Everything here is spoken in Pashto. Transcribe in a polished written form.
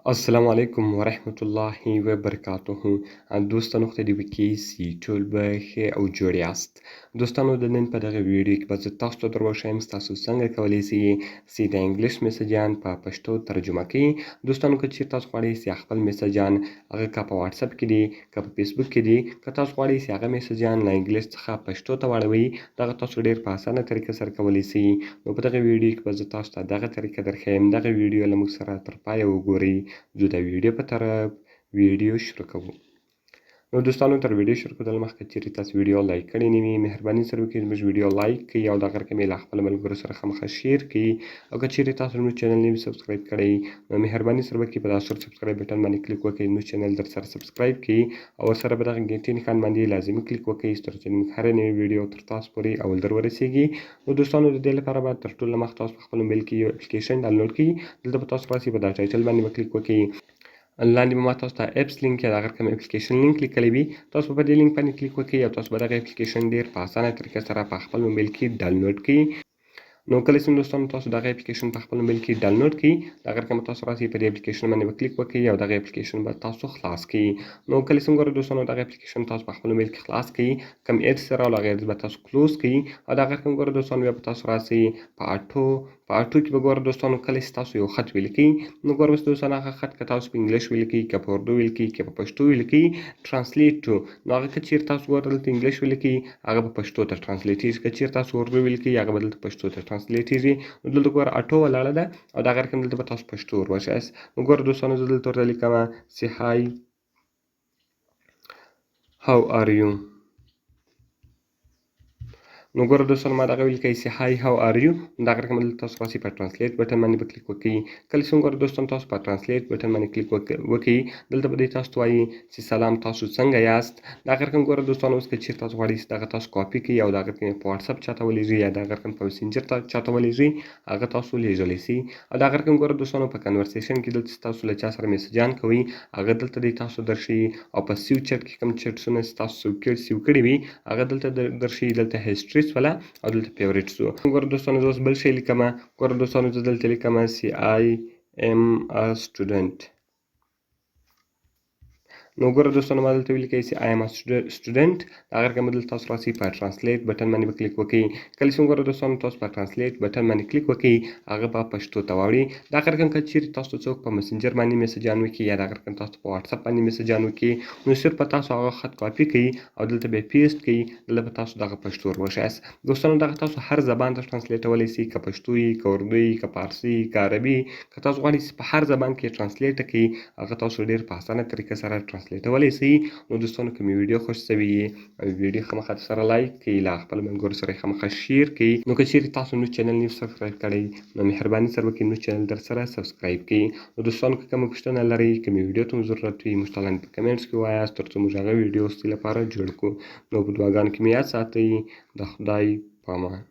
السلام علیکم ورحمت الله وبرکاته. دوستانو خدای دې وکړي چې ټول به ښه او جوړ یاست. دوستانو د نن په دغه ویډیو کې به زه تاسو ته در وښیم تاسو څنګه کولی سئ چې د انګلیش میسجان په پښتو ترجمه کړئ. دوستانو که چیرې تاسو غواړئ چې خپل میسجان هغه که په واتساپ کې دي که په فیسبوک کې دي که تاسو غواړئ چې هغه میسجان له انګلیش څخه پښتو ته واړوئ دغه تاسو ډېر په اسانه طریقه سره کولی سئ. نو په دغه ویډیو کې به زه تاسو ته دغه طریقه درښیم. دغه ویډیو له موږ سره تر پایه وګورئ. زه د ویډیو په طرف ویډیو شروع کوو. نو دوستانو تر ویډیو شروع کېدل مخکې چیرې تاسو ویډیو لایک کړې نه وي مهرباني سره وکړئ زموږ ویډیو لایک کړئ او دغه رقم یې له خپلو ملګرو سره خامخا شیر کړئ. او که چیرې تاسو زموږ چینل نه وي سبسکرایب کړی نو مهرباني سره وکړئ په دا سور سبسکرایب بټن باندې کلیک وکړئ زموږ چینل در سره سبسکرایب کړئ او ورسره به دغه ګنټې نښان باندې لازمي کلیک وکړئ تر څو زموږ هره نوې ویډیو تر تاسو پورې اول در ورسیږي. نو دوستانو د دې لپاره به تر ټولو مخکې تاسو په خپل موبایل کې یو اپلیکیشن ډاونلوډ کړئ. دلته به تاسو راسئ په دا ټایټل باندې به کلیک وکړئ. لاندې به ما تاسو ته اپس لینک یا د هغه رقم اپلیکیشن لینک لیکلی وي. تاسو به په دې لینک باندې کلیک وکړئ او تاسو به دغه اپلیکیشن ډېر په اسانه طریقه سره په خپل موبایل کې ډاونلوډ کړئ. نو کله چې دوستانو تاسو دغه اپلیکیشن په خپل موبایل کې ډاونلوډ کړئ دغه رقم تاسو راسئ په دې اپلیکیشن باندې به کلیک وکړئ او دغه اپلیکیشن به تاسو خلاص کړئ. نو کله چې ګوره دوستانو دغه اپلیکیشن تاسو په خپل موبایل کې خلاص کړئ کوم ایډز راغلو هغه ایډز به تاسو کلوز کړئ او دغه رقم ګوره دوستانو بیا به تاسو راسئ په اټو کې به ګوره دوستانو کله چې تاسو یو خط ولیکئ نو ګوره اوس دوستانو هغه خط که تاسو په انګلیش ولیکئ که په اردو ولیکئ که په پښتو ولیکئ ټرانسلیټ ټو نو هغه که چیرې تاسو ګوره دلته انګلیش ولیکئ هغه به پښتو ته ټرانسلیټیږي که چیرې تاسو اردو ولیکئ هغه به دلته پښتو ته ټرانسلیټیږي. نو دلته ګوره اټو ولاړه ده او دغه رقم دلته به تاسو پښتو ور وښایاست. نو ګوره دوستانو زه دلته ورته لیکمه چې هاي هاو آر یو. نو ګوره دوستانو ما دغه ولیکئ چې هاي هاو آر یو دغه رقم دلته تاسو راسئ په ټرانسلیټ بټن باندې به کلیک وکړئ. کله چې ګوره دوستانو تاسو په ټرانسلیټ بټن باندې کلیک وکړئ دلته به دی تاسو ته وایي چې سلام تاسو څنګه یاست. دغه رقم ګوره دوستانو اوس که چیرې تاسو غواړئ چې دغه تاسو کاپي کړئ او دغه رقم په واتساپ چاته ولېږئ یا دغه رقم په مسنجر چاته ولېږئ هغه تاسو لیږلی سئ. او دغه رقم ګوره دوستانو په کنورسیشن کې دلته تاسو له چا سره میسجان کوئ هغه دلته دی تاسو درښیي او په سیو چټ کې کوم چټسونه چې تاسو سیو کړي وي هغه دلته درښیي. دلته هسټري سوله او دلته فیوریټ سو. ګوره دوستانو زه اوس بل شی لیکمه. ګوره دوستانو زه دلته لیکمه چې I am a student. نو ګوره دوستانو ما دلته ولیکئ چې I am a student دغه رقم به دلته تاسو راسئ په ټرانسلیټ بټن باندې به کلیک وکړئ. کله چې ګوره دوستانو تاسو په ټرانسلیټ بټن باندې کلیک وکړئ هغه به پښتو ته واوړي. دغه رقم که چیرې تاسو څوک په مسنجر باندې میسجان وکړي یا دغه رقم تاسو په واتساپ باندې میسجان وکړي نو صرف به تاسو هغه خط کاپي کړئ او دلته به یې پیسټ کړئ دلته به تاسو دغه پښتو ور وښایاست. دوستانو دغه تاسو هر زبان ته ټرانسلیټولی سئ که پښتو وي که اردو وي که فارسي که عربي که تاسو غواړئ چې په هر زبان کې یې ټرانسلیټ کړئ هغه تاسو ډېر په اسانه طریقه سره ټرانسلیټولی سئ. نو دوستانو که مې ویډیو خوښ سوي ویډیو خامخا سره لایک کړئ له خپلو ملګرو سره یې خامخا شیر کړئ. نو که چیرې تاسو زموږ چینل نه یو سبسکرایب کړی نو مهرباني سره وکړئ زموږ چینل در سره سبسکرایب کړئ. نو دوستانو که کومه پوښتنه لرئ کومې ویډیو ته مو ضرورت وي موږ ته لاندې په کمنټس کې ووایاست تر څو موږ هغه ویډیو ستاسو لپاره جوړ کړو. نو په دعاګانو کې مې یاد ساتئ. د خدای په امان.